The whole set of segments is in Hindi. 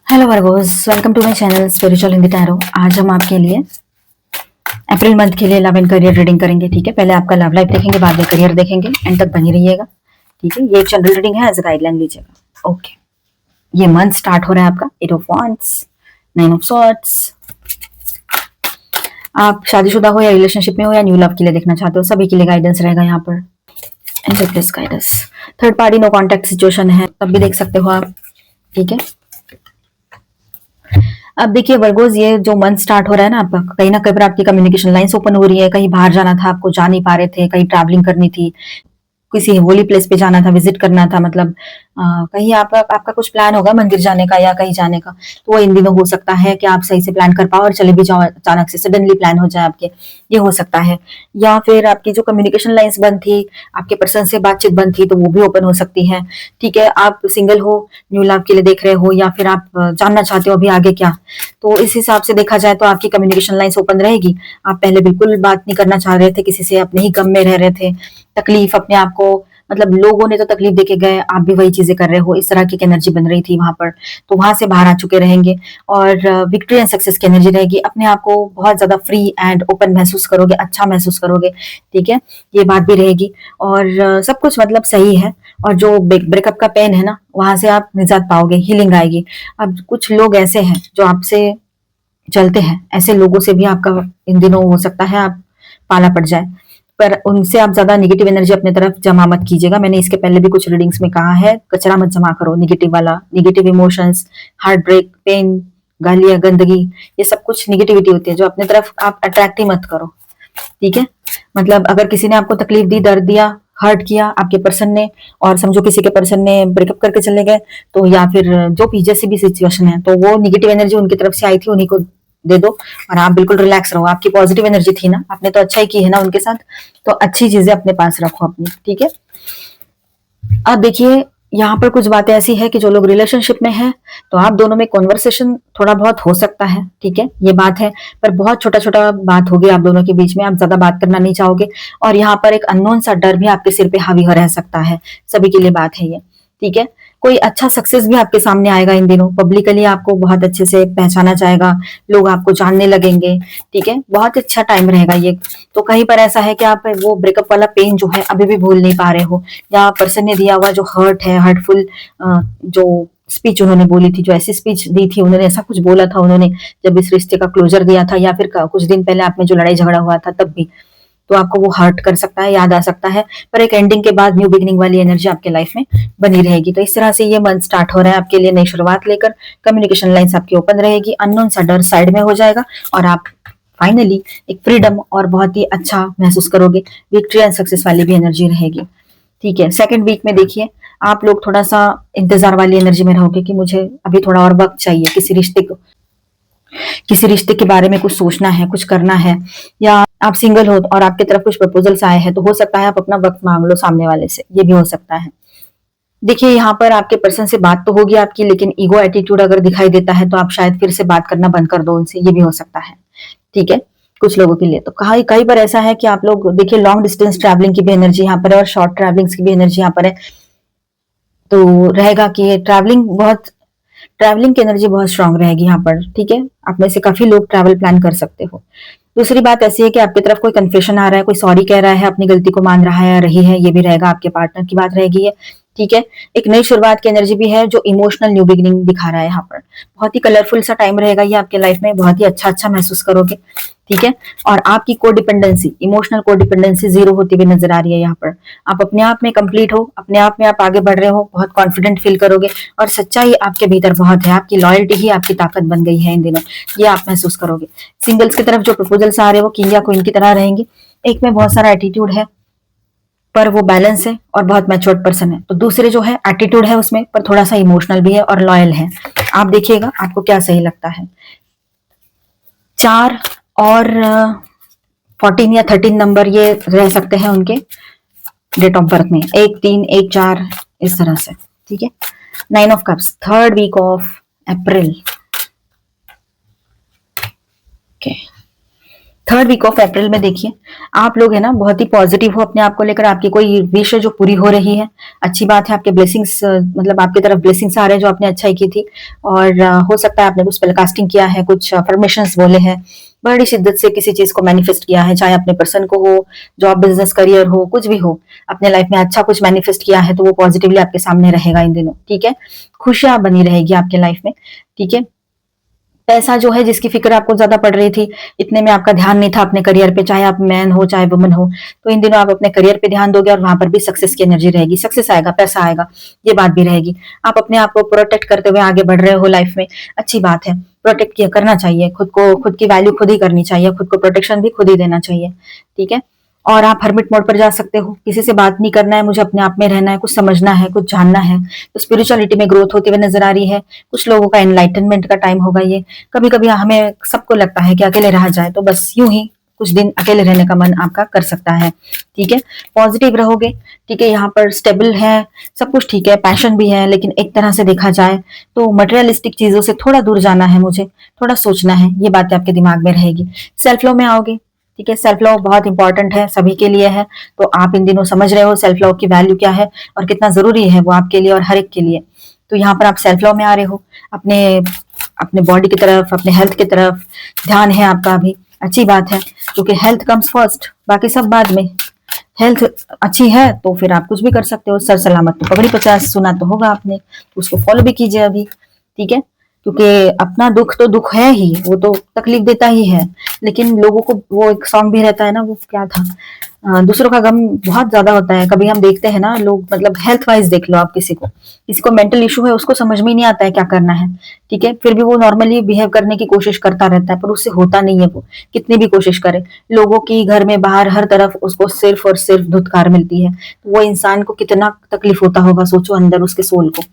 Hello Virgos, welcome to my channel spiritual in the tarot. आज हम आपके लिए अप्रैल मंथ के लिए लव एंड करियर रीडिंग करेंगे। ठीक है, पहले आपका लव लाइफ देखेंगे, बाद में करियर देखेंगे। एंड तक बनी रहिएगा। ठीक है, ये एक जनरल रीडिंग है, एज गाइडलाइन लीजिएगा। ओके, ये मंथ स्टार्ट हो रहा है आपका 8 ऑफ वांड्स, 9 ऑफ सॉर्ड्स। आप शादीशुदा हो या रिलेशनशिप में हो या न्यू लव के लिए देखना चाहते हो, सभी के लिए गाइडेंस रहेगा यहाँ पर। And please guidance. Third party no contact situation है, तब भी देख सकते हो आप। ठीक है, अब देखिए वर्गोज, ये जो मंथ स्टार्ट हो रहा है ना आपका, कहीं ना कहीं पर आपकी कम्युनिकेशन लाइंस ओपन हो रही है। कहीं बाहर जाना था, आपको जा नहीं पा रहे थे, कहीं ट्रैवलिंग करनी थी, किसी होली प्लेस पे जाना था, विजिट करना था, मतलब कहीं आपका कुछ प्लान होगा मंदिर जाने का या कहीं जाने का, तो वो इन दिनों हो सकता है कि आप सही से प्लान कर पाओ और चले भी जाओ, अचानक से सडनली प्लान हो जाए आपके, ये हो सकता है। या फिर आपकी जो कम्युनिकेशन लाइंस बंद थी, आपके पर्सन से बातचीत बंद थी, तो वो भी ओपन हो सकती है। ठीक है, आप सिंगल हो, न्यू लव के लिए देख रहे हो, या फिर आप जानना चाहते हो अभी आगे क्या, तो इस हिसाब से देखा जाए तो आपकी कम्युनिकेशन लाइंस ओपन रहेगी। आप पहले बिल्कुल बात नहीं करना चाह रहे थे किसी से, अपने ही गम में रह रहे थे, तकलीफ अपने आप को, मतलब लोगों ने तो तकलीफ देके गए, आप भी वही चीजें कर रहे हो, इस तरह की एनर्जी बन रही थी वहां पर, तो वहां से बाहर आ चुके रहेंगे और विक्ट्री एंड सक्सेस की एनर्जी रहेगी। अपने आप को बहुत ज्यादा फ्री एंड ओपन महसूस करोगे, अच्छा महसूस करोगे। ठीक है, ये बात भी रहेगी और सब कुछ मतलब सही है। और जो ब्रेकअप का पेन है ना, वहां से आप निजात पाओगे, हीलिंग आएगी। अब कुछ लोग ऐसे हैं जो आपसे चलते हैं, ऐसे लोगों से भी आपका इन दिनों हो सकता है आप पाला पड़ जाए, पर उनसे आप ज्यादा निगेटिव एनर्जी अपने तरफ जमा मत कीजिएगा। मैंने इसके पहले भी कुछ रीडिंग्स में कहा है, कचरा मत जमा करो निगेटिव वाला, negative emotions, heart break, pain, गालियां, गंदगी, ये सब कुछ निगेटिविटी होती है जो अपने तरफ आप अट्रैक्ट ही मत करो। ठीक है, मतलब अगर किसी ने आपको तकलीफ दी, दर्द दिया, हर्ट किया आपके पर्सन ने, और समझो किसी के पर्सन ने ब्रेकअप करके चले गए, तो या फिर जो भी जैसी भी सिचुएशन है, तो वो निगेटिव एनर्जी उनकी तरफ से आई थी, उन्हीं को दे दो और आप बिल्कुल रिलैक्स रहो। आपकी पॉजिटिव एनर्जी थी ना, आपने तो अच्छा ही की है ना उनके साथ, तो अच्छी चीजें अपने पास रखो अपनी। ठीक है, अब देखिए यहाँ पर कुछ बातें ऐसी है कि जो लोग रिलेशनशिप में हैं, तो आप दोनों में कॉन्वर्सेशन थोड़ा बहुत हो सकता है। ठीक है, ये बात है, पर बहुत छोटा छोटा बात होगी आप दोनों के बीच में, आप ज्यादा बात करना नहीं चाहोगे। और यहाँ पर एक अननोन सा डर भी आपके सिर पे हावी हो रह सकता है, सभी के लिए बात है ये। ठीक है, कोई अच्छा सक्सेस भी आपके सामने आएगा इन दिनों, पब्लिकली आपको बहुत अच्छे से पहचाना जाएगा, लोग आपको जानने लगेंगे। ठीक है, बहुत अच्छा टाइम रहेगा ये। तो कहीं पर ऐसा है कि आप वो ब्रेकअप वाला पेन जो है अभी भी भूल नहीं पा रहे हो, या पर्सन ने दिया हुआ जो हर्ट है, हर्टफुल जो स्पीच उन्होंने बोली थी, जो ऐसी स्पीच दी थी, उन्होंने ऐसा कुछ बोला था उन्होंने, जब इस रिश्ते का क्लोजर दिया था, या फिर कुछ दिन पहले आप में जो लड़ाई झगड़ा हुआ था तब भी, तो आपको वो हर्ट कर सकता है, याद आ सकता है। पर एक एंडिंग के बाद न्यू बिगिनिंग वाली एनर्जी आपके लाइफ में बनी रहेगी। तो इस तरह से ये मंथ स्टार्ट हो रहा है आपके लिए नई शुरुआत लेकर। कम्युनिकेशन लाइंस आपकी ओपन रहेगी, अननोन सा डर साइड में हो जाएगा और आप फाइनली एक फ्रीडम और बहुत ही अच्छा महसूस करोगे। विक्ट्री एंड सक्सेस वाली भी एनर्जी रहेगी। ठीक है, सेकंड वीक में देखिए आप लोग थोड़ा सा इंतजार वाली एनर्जी में रहोगे कि मुझे अभी थोड़ा और वक्त चाहिए, किसी रिश्ते के बारे में कुछ सोचना है, कुछ करना है, या आप सिंगल हो और आपकी तरफ कुछ प्रपोजल्स आए हैं, तो हो सकता है आप अपना वक्त मांग लो सामने वाले से, ये भी हो सकता है। देखिए यहाँ पर आपके पर्सन से बात तो होगी आपकी, लेकिन ईगो एटीट्यूड अगर दिखाई देता है तो आप शायद फिर से बात करना बंद कर दो उनसे, ये भी हो सकता है। ठीक है, कुछ लोगों के लिए तो कई बार ऐसा है कि आप लोग देखिए लॉन्ग डिस्टेंस ट्रैवलिंग की भी एनर्जी यहाँ पर है और शॉर्ट ट्रैवलिंग की भी एनर्जी यहाँ पर है। तो रहेगा कि ट्रैवलिंग की एनर्जी बहुत स्ट्रांग रहेगी यहाँ पर। ठीक है, आप में से काफी लोग ट्रैवल प्लान कर सकते हो। दूसरी बात ऐसी है कि आपकी तरफ कोई कन्फेशन आ रहा है, कोई सॉरी कह रहा है, अपनी गलती को मान रहा है या रही है, ये भी रहेगा। आपके पार्टनर की बात रहेगी ये। ठीक है, एक नई शुरुआत की एनर्जी भी है जो इमोशनल न्यू बिगिनिंग दिखा रहा है यहाँ पर। बहुत ही कलरफुल सा टाइम रहेगा ये आपके लाइफ में, बहुत ही अच्छा अच्छा महसूस करोगे। ठीक है, और आपकी कोडिपेंडेंसी, इमोशनल कोडिपेंडेंसी जीरो होती हुई नजर आ रही है यहाँ पर। आप अपने आप में कंप्लीट हो, अपने आप में आप आगे बढ़ रहे हो, बहुत कॉन्फिडेंट फील करोगे और सच्चाई आपके भीतर बहुत है, आपकी लॉयल्टी ही आपकी ताकत बन गई है इन दिनों, ये आप महसूस करोगे। सिंगल्स की तरफ जो प्रपोजल्स आ रहे हैं वो किंग या क्वीन की तरह रहेंगे। एक में बहुत सारा एटीट्यूड है पर वो बैलेंस है और बहुत मैच्योर्ड पर्सन है, तो दूसरे जो है एटीट्यूड है उसमें, पर थोड़ा सा इमोशनल भी है और लॉयल है। आप देखिएगा आपको क्या सही लगता है। 4 और 14 या 13 नंबर ये रह सकते हैं उनके डेट ऑफ बर्थ में, 1 3 1 4 इस तरह से। ठीक है, 9 of cups, third week of April. Okay, third week of April में देखिए, आप लोग है ना बहुत ही पॉजिटिव हो अपने आप को लेकर, आपकी कोई विश है जो पूरी हो रही है, अच्छी बात है। आपके ब्लेसिंग्स मतलब आपकी तरफ ब्लेसिंग्स आ रहे हैं जो आपने अच्छाई की थी, और हो सकता है आपने कुछ स्पेल कास्टिंग किया है, कुछ अफर्मेशंस बोले हैं, बड़ी शिद्दत से किसी चीज को मैनिफेस्ट किया है, चाहे अपने पर्सन को हो, जॉब बिजनेस करियर हो, कुछ भी हो, अपने लाइफ में अच्छा कुछ मैनिफेस्ट किया है, तो वो पॉजिटिवली आपके सामने रहेगा इन दिनों, ठीक है। खुशियां बनी रहेगी आपके लाइफ में, ठीक है। पैसा जो है जिसकी फिक्र आपको ज्यादा पड़ रही थी, इतने में आपका ध्यान नहीं था अपने करियर पे, चाहे आप मैन हो चाहे वुमन हो, तो इन दिनों आप अपने करियर पे ध्यान दोगे और वहां पर भी सक्सेस की एनर्जी रहेगी, सक्सेस आएगा, पैसा आएगा, ये बात भी रहेगी। आप अपने आप को प्रोटेक्ट करते हुए आगे बढ़ रहे हो लाइफ में, अच्छी बात है। प्रोटेक्ट किया करना चाहिए खुद को, खुद की वैल्यू खुद ही करनी चाहिए, खुद को प्रोटेक्शन भी खुद ही देना चाहिए, ठीक है। और आप हर्मिट मोड पर जा सकते हो, किसी से बात नहीं करना है, मुझे अपने आप में रहना है, कुछ समझना है, कुछ जानना है, तो स्पिरिचुअलिटी में ग्रोथ होती हुई नजर आ रही है। कुछ लोगों का एनलाइटनमेंट का टाइम होगा ये। कभी कभी हमें सबको लगता है कि अकेले रहा जाए, तो बस यूं ही कुछ दिन अकेले रहने का मन आपका कर सकता है, ठीक है। पॉजिटिव रहोगे, ठीक है। यहाँ पर स्टेबल है, सब कुछ ठीक है, पैशन भी है, लेकिन एक तरह से देखा जाए तो मटेरियलिस्टिक चीजों से थोड़ा दूर जाना है, मुझे थोड़ा सोचना है, ये बातें आपके दिमाग में रहेगी। सेल्फ लव में आओगे, ठीक है। सेल्फ लव बहुत इंपॉर्टेंट है, सभी के लिए है, तो आप इन दिनों समझ रहे हो सेल्फ लव की वैल्यू क्या है और कितना जरूरी है वो आपके लिए और हर एक के लिए। तो यहाँ पर आप सेल्फ लव में आ रहे हो, अपने अपने बॉडी की तरफ, अपने हेल्थ की तरफ ध्यान है आपका अभी, अच्छी बात है, क्योंकि हेल्थ कम्स फर्स्ट, बाकी सब बाद में। हेल्थ अच्छी है तो फिर आप कुछ भी कर सकते हो। सर सलामत तो पगड़ी 50 सुना तो होगा आपने, तो उसको फॉलो भी कीजिए अभी, ठीक है। क्योंकि अपना दुख तो दुख है ही, वो तो तकलीफ देता ही है, लेकिन लोगों को, वो एक सॉन्ग भी रहता है ना, वो क्या था, दूसरों का गम बहुत ज्यादा होता है। कभी हम देखते हैं ना लोग, मतलब हेल्थ वाइज देख लो आप, किसी को मेंटल इशू है, उसको समझ में ही नहीं आता है क्या करना है, ठीक है। फिर भी वो नॉर्मली बिहेव करने की कोशिश करता रहता है, पर उससे होता नहीं है, वो कितनी भी कोशिश करे। लोगों की घर में बाहर हर तरफ उसको सिर्फ और सिर्फ धुतकार मिलती है, तो वो इंसान को कितना तकलीफ होता होगा, सोचो अंदर उसके सोल को।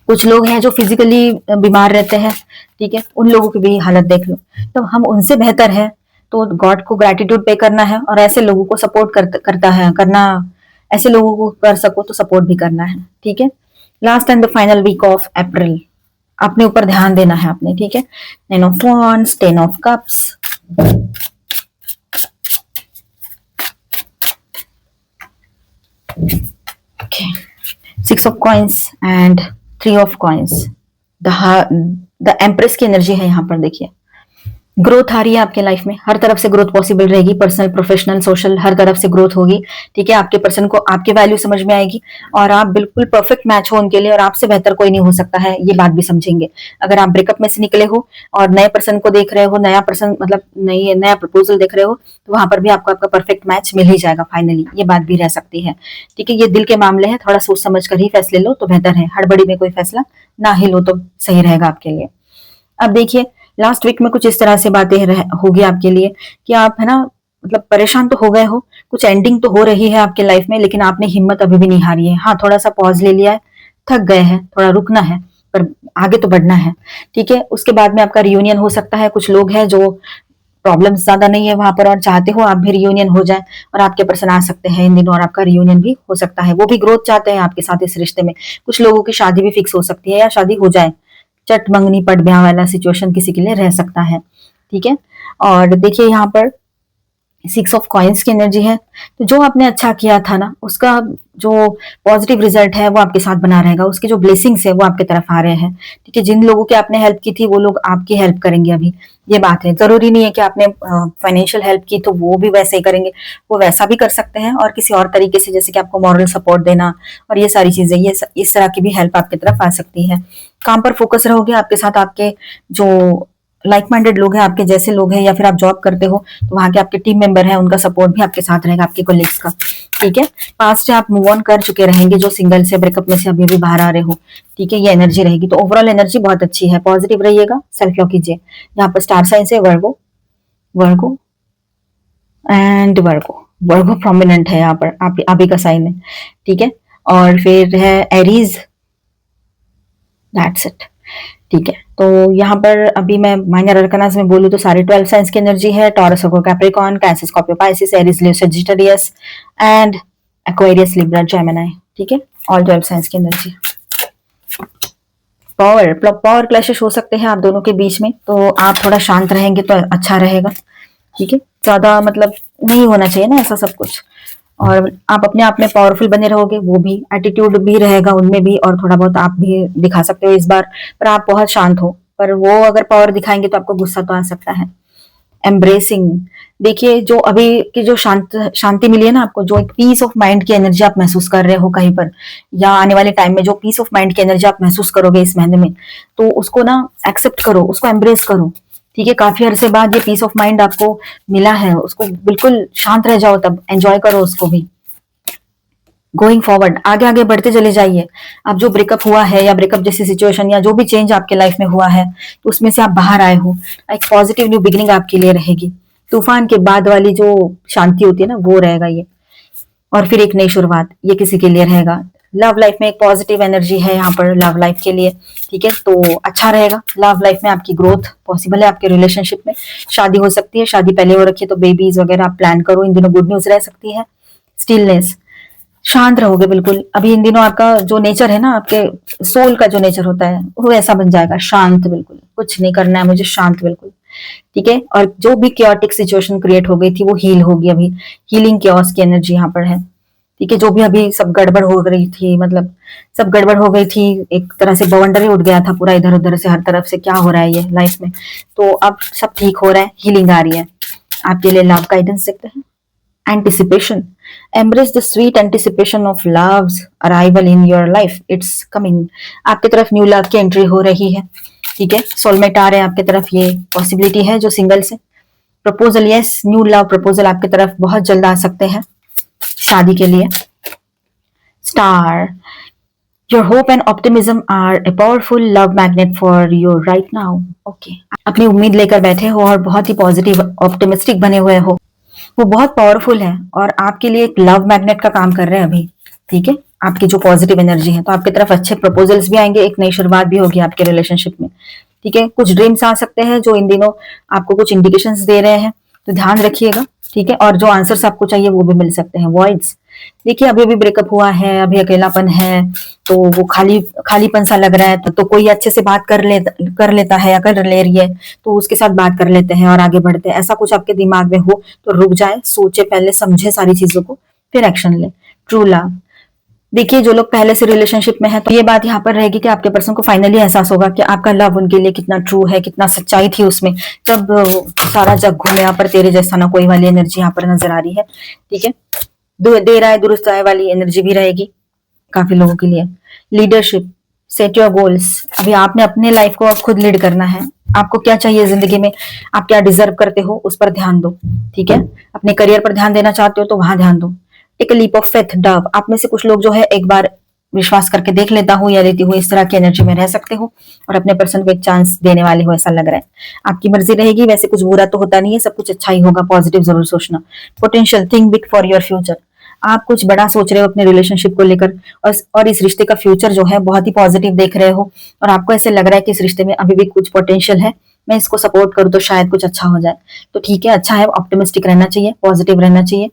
कुछ लोग हैं जो फिजिकली बीमार रहते हैं, ठीक है, उन लोगों की भी हालत देख लो। तो हम उनसे बेहतर है, तो गॉड को ग्रेटिट्यूड पे करना है, और ऐसे लोगों को सपोर्ट करता है करना, ऐसे लोगों को कर सको तो सपोर्ट भी करना है, ठीक है। Last and the final week of April, अपने ऊपर ध्यान देना है आपने, ठीक है। 9 of wands, 10 of cups, okay, 6 of coins and 3 of coins. The empress की एनर्जी है यहाँ पर, देखिए ग्रोथ आ रही है आपके लाइफ में, हर तरफ से ग्रोथ पॉसिबल रहेगी, पर्सनल प्रोफेशनल सोशल हर तरफ से ग्रोथ होगी, ठीक है। आपके पर्सन को आपकी वैल्यू समझ में आएगी, और आप बिल्कुल परफेक्ट मैच हो उनके लिए, और आपसे बेहतर कोई नहीं हो सकता है, ये बात भी समझेंगे। अगर आप ब्रेकअप में से निकले हो और नए पर्सन को देख रहे हो, नया पर्सन मतलब नया प्रपोजल देख रहे हो, तो वहां पर भी आपको आपका परफेक्ट मैच मिल ही जाएगा फाइनली, ये बात भी रह सकती है, ठीक है। ये दिल के मामले हैं, थोड़ा सोच समझ कर ही फैसले लो तो बेहतर है, हड़बड़ी में कोई फैसला ना ही लो तो सही रहेगा आपके लिए। अब देखिए, लास्ट वीक में कुछ इस तरह से बातें होगी आपके लिए कि आप है ना, मतलब परेशान तो हो गए हो, कुछ एंडिंग तो हो रही है आपके लाइफ में, लेकिन आपने हिम्मत अभी भी नहीं हारी है। हाँ, थोड़ा सा पॉज ले लिया है, थक गए हैं, थोड़ा रुकना है, पर आगे तो बढ़ना है, ठीक है। उसके बाद में आपका रियूनियन हो सकता है। कुछ लोग हैं जो प्रॉब्लम्स ज्यादा नहीं है वहां पर, और चाहते हो आप भी रियूनियन हो जाए, और आपके पर्सन आ सकते हैं इन दिनों, और आपका रियूनियन भी हो सकता है। वो भी ग्रोथ चाहते हैं आपके साथ इस रिश्ते में। कुछ लोगों की शादी भी फिक्स हो सकती है, या शादी हो जाए, चट मंगनी पट ब्याह वाला सिचुएशन किसी के लिए रह सकता है, ठीक है। और देखिए यहाँ पर 6 ऑफ कॉइन्स की एनर्जी है, तो जो आपने अच्छा किया था ना, उसका जो पॉजिटिव रिजल्ट है वो आपके साथ बना रहेगा, उसके जो ब्लेसिंग्स है वो आपके तरफ आ रहे हैं, ठीक है। जिन लोगों की आपने हेल्प की थी वो लोग आपकी हेल्प करेंगे अभी, ये बात है। जरूरी नहीं है कि आपने फाइनेंशियल हेल्प की तो वो भी वैसे ही करेंगे, वो वैसा भी कर सकते हैं, और किसी और तरीके से, जैसे कि आपको मॉरल सपोर्ट देना और ये सारी चीजें, ये इस तरह की भी हेल्प आपकी तरफ आ सकती है। काम पर फोकस रहोगे, आपके साथ आपके जो लाइक माइंडेड लोग हैं, आपके जैसे लोग हैं, या फिर आप जॉब करते हो तो वहां के आपके टीम मेंबर हैं, उनका सपोर्ट भी आपके साथ रहेगा, आपके कोलिग्स का, ठीक है। पास्ट से आप मूव ऑन कर चुके रहेंगे, जो सिंगल से ब्रेकअप में से अभी भी बाहर आ रहे हो, ठीक है। ये एनर्जी रहेगी, तो ओवरऑल एनर्जी बहुत अच्छी है, पॉजिटिव रहिएगा, सेल्फ लव कीजिए। यहाँ पर स्टार साइन से वर्गो, वर्गो एंड वर्गो, वर्गो प्रोमिनेंट है यहाँ पर, आप अभी का साइन है, ठीक है। और फिर है एरीज, दैट्स इट, ठीक है। तो यहाँ पर अभी मैं माइनर अरकानास में बोलूँ तो सारे 12 साइंस की एनर्जी है, taurus, Virgo, Capricorn, cancer, Scorpio, Pisces, Aries, Leo, Sagittarius and Aquarius, Libra, Gemini, ठीक है। ऑल 12 साइंस की एनर्जी। पावर क्लैशेस हो सकते हैं आप दोनों के बीच में, तो आप थोड़ा शांत रहेंगे तो अच्छा रहेगा, ठीक है, ज्यादा मतलब नहीं होना चाहिए ना ऐसा सब कुछ। और आप अपने आप में पावरफुल बने रहोगे, वो भी एटीट्यूड भी रहेगा उनमें भी, और थोड़ा बहुत आप भी दिखा सकते हो इस बार, पर आप बहुत शांत हो। पर वो अगर पावर दिखाएंगे तो आपको गुस्सा तो आ सकता है। एम्ब्रेसिंग, देखिए जो अभी की जो शांति मिली है ना आपको, जो एक पीस ऑफ माइंड की एनर्जी आप महसूस कर रहे हो कहीं पर, या आने वाले टाइम में जो पीस ऑफ माइंड की एनर्जी आप महसूस करोगे इस महीने में, तो उसको ना एक्सेप्ट करो, उसको एम्ब्रेस करो। ठीक है, काफी अरसे बाद ये पीस ऑफ माइंड आपको मिला है, उसको बिल्कुल शांत रह जाओ, तब एंजॉय करो उसको भी। गोइंग फॉरवर्ड, आगे आगे बढ़ते चले जाइए। अब जो ब्रेकअप हुआ है या ब्रेकअप जैसी सिचुएशन या जो भी चेंज आपके लाइफ में हुआ है, तो उसमें से आप बाहर आए हो, एक पॉजिटिव न्यू बिगिनिंग आपके लिए रहेगी। तूफान के बाद वाली जो शांति होती है ना, वो रहेगा ये। और फिर एक नई शुरुआत, ये किसी के लिए रहेगा। लव लाइफ में एक पॉजिटिव एनर्जी है यहाँ पर लव लाइफ के लिए। ठीक है, तो अच्छा रहेगा। लव लाइफ में आपकी ग्रोथ पॉसिबल है, आपके रिलेशनशिप में शादी हो सकती है, शादी पहले हो रखी है तो बेबीज वगैरह आप प्लान करो, इन दिनों गुड न्यूज रह सकती है। स्टिलनेस, शांत रहोगे बिल्कुल। अभी इन दिनों आपका जो नेचर है ना, आपके सोल का जो नेचर होता है वो ऐसा बन जाएगा, शांत बिल्कुल, कुछ नहीं करना है मुझे, शांत बिल्कुल। ठीक है, और जो भी क्योटिक सिचुएशन क्रिएट हो गई थी वो हील होगी अभी। हीलिंग क्योस की एनर्जी यहाँ पर है। ठीक है, जो भी अभी सब गड़बड़ हो रही थी, मतलब सब गड़बड़ हो गई थी, एक तरह से बवंडर ही उठ गया था पूरा इधर उधर से, हर तरफ से क्या हो रहा है ये लाइफ में, तो अब सब ठीक हो रहा है, हीलिंग आ रही है। आपके लिए लव गाइडेंस देखते हैं। Anticipation, embrace the sweet anticipation of love's arrival in your life, it's coming। आपकी तरफ न्यू लव की एंट्री हो रही है। ठीक है, सोलमेट आ रहे हैं आपकी तरफ, ये पॉसिबिलिटी है जो सिंगल से। Proposal, yes, new love proposal आपकी तरफ बहुत जल्द आ सकते हैं शादी के लिए। Star, your hope and optimism are a powerful love magnet for you right now. Okay, अपनी उम्मीद लेकर बैठे हो और बहुत ही पॉजिटिव ऑप्टिमिस्टिक बने हुए हो, वो बहुत पावरफुल है और आपके लिए एक लव मैग्नेट का काम कर रहे हैं अभी। ठीक है, आपकी जो पॉजिटिव एनर्जी है, तो आपकी तरफ अच्छे प्रपोजल्स भी आएंगे, एक नई शुरुआत भी होगी आपके रिलेशनशिप में। ठीक है, कुछ ड्रीम्स आ सकते हैं जो इन दिनों आपको कुछ इंडिकेशंस दे रहे हैं, तो ध्यान रखिएगा। ठीक है, और जो आंसर्स आपको चाहिए वो भी मिल सकते हैं। वॉइड्स, देखिए अभी अभी ब्रेकअप हुआ है, अभी अकेलापन है, तो वो खालीपन सा लग रहा है, तो कोई अच्छे से बात कर लेता है या कर ले रही है, तो उसके साथ बात कर लेते हैं और आगे बढ़ते हैं। ऐसा कुछ आपके दिमाग में हो तो रुक जाए, सोचे पहले, समझे सारी चीजों को, फिर एक्शन ले। ट्रू लव, देखिए जो लोग पहले से रिलेशनशिप में है, तो ये बात यहाँ पर रहेगी कि आपके पर्सन को फाइनली एहसास होगा कि आपका लव उनके लिए कितना ट्रू है, कितना सच्चाई थी उसमें, जब सारा जग घूमे यहाँ पर तेरे जैसा ना कोई वाली एनर्जी यहाँ पर नजर आ रही है। ठीक है, दे रहा है दुरुस्त आए वाली एनर्जी भी रहेगी काफी लोगों के लिए। लीडरशिप, सेट योर गोल्स, अभी आपने अपने लाइफ को अब खुद लीड करना है। आपको क्या चाहिए जिंदगी में, आप क्या डिजर्व करते हो, उस पर ध्यान दो। ठीक है, अपने करियर पर ध्यान देना चाहते हो तो वहां ध्यान दो। Take a leap of faith, dove, आप में से कुछ लोग जो है एक बार विश्वास करके देख लेता हूँ या लेती हूँ, इस तरह की एनर्जी में रह सकते हो और अपने पर्सन को एक चांस देने वाले हो, ऐसा लग रहा है। आपकी मर्जी रहेगी, वैसे कुछ बुरा तो होता नहीं है, सब कुछ अच्छा ही होगा, पॉजिटिव जरूर सोचना। Potential, think big for your future, आप कुछ बड़ा सोच रहे हो अपने रिलेशनशिप को लेकर, और इस रिश्ते का फ्यूचर जो है बहुत ही पॉजिटिव देख रहे हो, और आपको ऐसे लग रहा है कि इस रिश्ते में अभी भी कुछ पोटेंशियल है, मैं इसको सपोर्ट करूँ तो शायद कुछ अच्छा हो जाए। तो ठीक है, अच्छा है, ऑप्टिमिस्टिक रहना चाहिए, पॉजिटिव रहना चाहिए।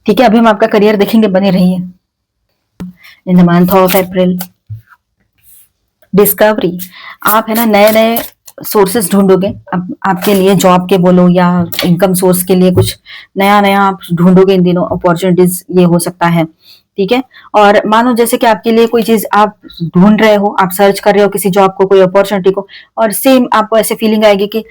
ठीक है, अभी हम आपका करियर देखेंगे, बने रहिए। In the month of April, discovery, आप है ना नए नए सोर्सेस ढूंढोगे, अब आपके लिए जॉब के बोलो या इनकम सोर्स के लिए कुछ नया नया आप ढूंढोगे इन दिनों, अपॉर्चुनिटीज ये हो सकता है। ठीक है, और मानो जैसे कि आपके लिए कोई चीज आप ढूंढ रहे हो, आप सर्च कर रहे हो किसी जॉब को, कोई अपॉर्चुनिटी को, और सेम आपको ऐसे फीलिंग आएगी कि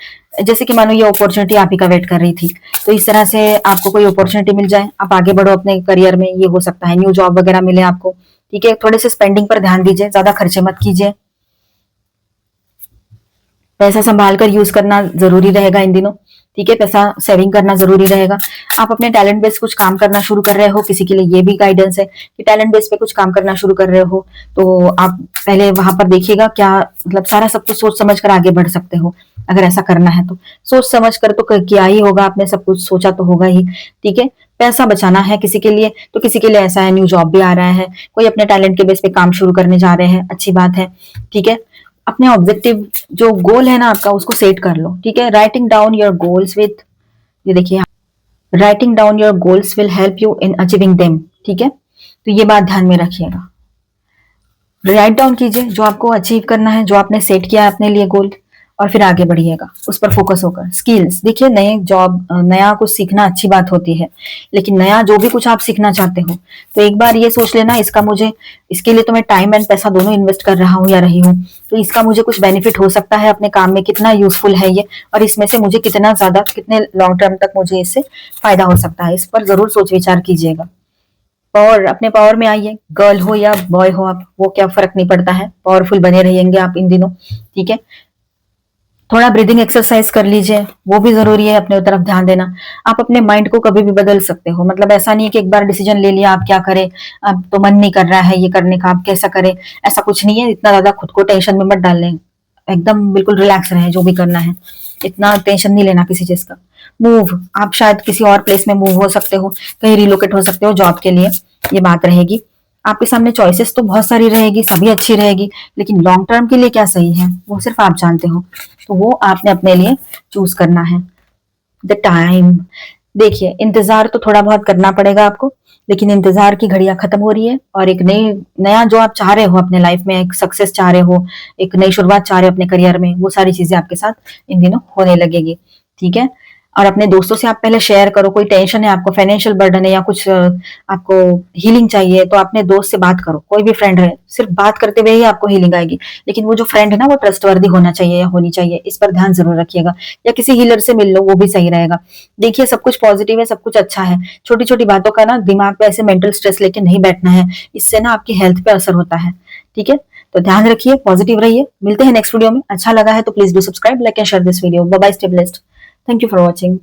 जैसे कि मानो ये अपॉर्चुनिटी आप ही का वेट कर रही थी, तो इस तरह से आपको कोई अपॉर्चुनिटी मिल जाए, आप आगे बढ़ो अपने करियर में, ये हो सकता है न्यू जॉब वगैरह मिले आपको। ठीक है, थोड़े से स्पेंडिंग पर ध्यान दीजिए, ज्यादा खर्चे मत कीजिए, पैसा संभाल कर यूज करना जरूरी रहेगा इन दिनों। ठीक है, पैसा सेविंग करना जरूरी रहेगा। आप अपने टैलेंट बेस कुछ काम करना शुरू कर रहे हो, किसी के लिए ये भी गाइडेंस है कि टैलेंट बेस पे कुछ काम करना शुरू कर रहे हो, तो आप पहले वहां पर देखिएगा क्या, मतलब सारा सब कुछ सोच समझ कर आगे बढ़ सकते हो। अगर ऐसा करना है तो सोच समझ कर तो किया ही होगा आपने, सब कुछ सोचा तो होगा ही। ठीक है, पैसा बचाना है किसी के लिए, तो किसी के लिए ऐसा है न्यू जॉब भी आ रहा है, कोई अपने टैलेंट के बेस पे काम शुरू करने जा रहे हैं, अच्छी बात है। ठीक है, अपने ऑब्जेक्टिव जो गोल है ना आपका, उसको सेट कर लो। ठीक है, writing down your goals with, ये देखिए, writing down your goals will help you in achieving them. ठीक है, तो ये बात ध्यान में रखिएगा, राइट डाउन कीजिए जो आपको अचीव करना है, जो आपने सेट किया है अपने लिए गोल, और फिर आगे बढ़िएगा, उस पर फोकस होकर। स्किल्स देखिए, नए जॉब, नया कुछ सीखना अच्छी बात होती है, लेकिन नया जो भी कुछ आप सीखना चाहते हो तो एक बार ये सोच लेना, इसके लिए तो मैं टाइम एंड पैसा दोनों इन्वेस्ट कर रहा हूँ या रही हूँ, तो इसका मुझे कुछ बेनिफिट हो सकता है अपने काम में, कितना यूजफुल है ये, और इसमें से मुझे कितना ज्यादा, कितने लॉन्ग टर्म तक मुझे इससे फायदा हो सकता है। इस पर जरूर सोच विचार कीजिएगा। पावर, अपने पावर में आइए। गर्ल हो या बॉय हो आप, वो क्या फर्क नहीं पड़ता है, पावरफुल बने रहेंगे आप इन दिनों। ठीक है, थोड़ा ब्रीदिंग एक्सरसाइज कर लीजिए, वो भी जरूरी है, अपने तरफ ध्यान देना। आप अपने माइंड को कभी भी बदल सकते हो, मतलब ऐसा नहीं है कि एक बार डिसीजन ले लिया आप क्या करें, अब तो मन नहीं कर रहा है ये करने का, आप कैसा करें, ऐसा कुछ नहीं है। इतना ज्यादा खुद को टेंशन में मत डाल लें, एकदम बिल्कुल रिलैक्स रहें, जो भी करना है इतना टेंशन नहीं लेना किसी चीज का। मूव, आप शायद किसी और प्लेस में मूव हो सकते हो, कहीं रिलोकेट हो सकते हो जॉब के लिए, ये बात रहेगी। आपके सामने चॉइसेस तो बहुत सारी रहेगी, सभी अच्छी रहेगी, लेकिन लॉन्ग टर्म के लिए क्या सही है वो सिर्फ आप जानते हो, तो वो आपने अपने लिए चूज करना है। द टाइम, देखिए इंतजार तो थोड़ा बहुत करना पड़ेगा आपको, लेकिन इंतजार की घड़ियां खत्म हो रही है, और एक नया जो आप चाह रहे हो अपने लाइफ में, एक सक्सेस चाह रहे हो, एक नई शुरुआत चाह रहे हो अपने करियर में, वो सारी चीजें आपके साथ इन दिनों होने लगेगी। ठीक है, और अपने दोस्तों से आप पहले शेयर करो, कोई टेंशन है आपको, फाइनेंशियल बर्डन है या कुछ आपको हीलिंग चाहिए, तो अपने दोस्त से बात करो, कोई भी फ्रेंड है, सिर्फ बात करते हुए ही आपको हीलिंग आएगी। लेकिन वो जो फ्रेंड है ना, वो ट्रस्टवर्दी होना चाहिए या होनी चाहिए, इस पर ध्यान जरूर रखिएगा। या किसी हीलर से मिल लो, वो भी सही रहेगा। देखिए, सब कुछ पॉजिटिव है, सब कुछ अच्छा है, छोटी छोटी बातों का ना दिमाग पे ऐसे मेंटल स्ट्रेस लेके नहीं बैठना है, इससे ना आपकी हेल्थ पे असर होता है। ठीक है, तो ध्यान रखिए, पॉजिटिव रहिए। मिलते हैं नेक्स्ट वीडियो में। अच्छा लगा है तो please do subscribe, like and share this video. Bye bye, stay blessed. Thank you for watching.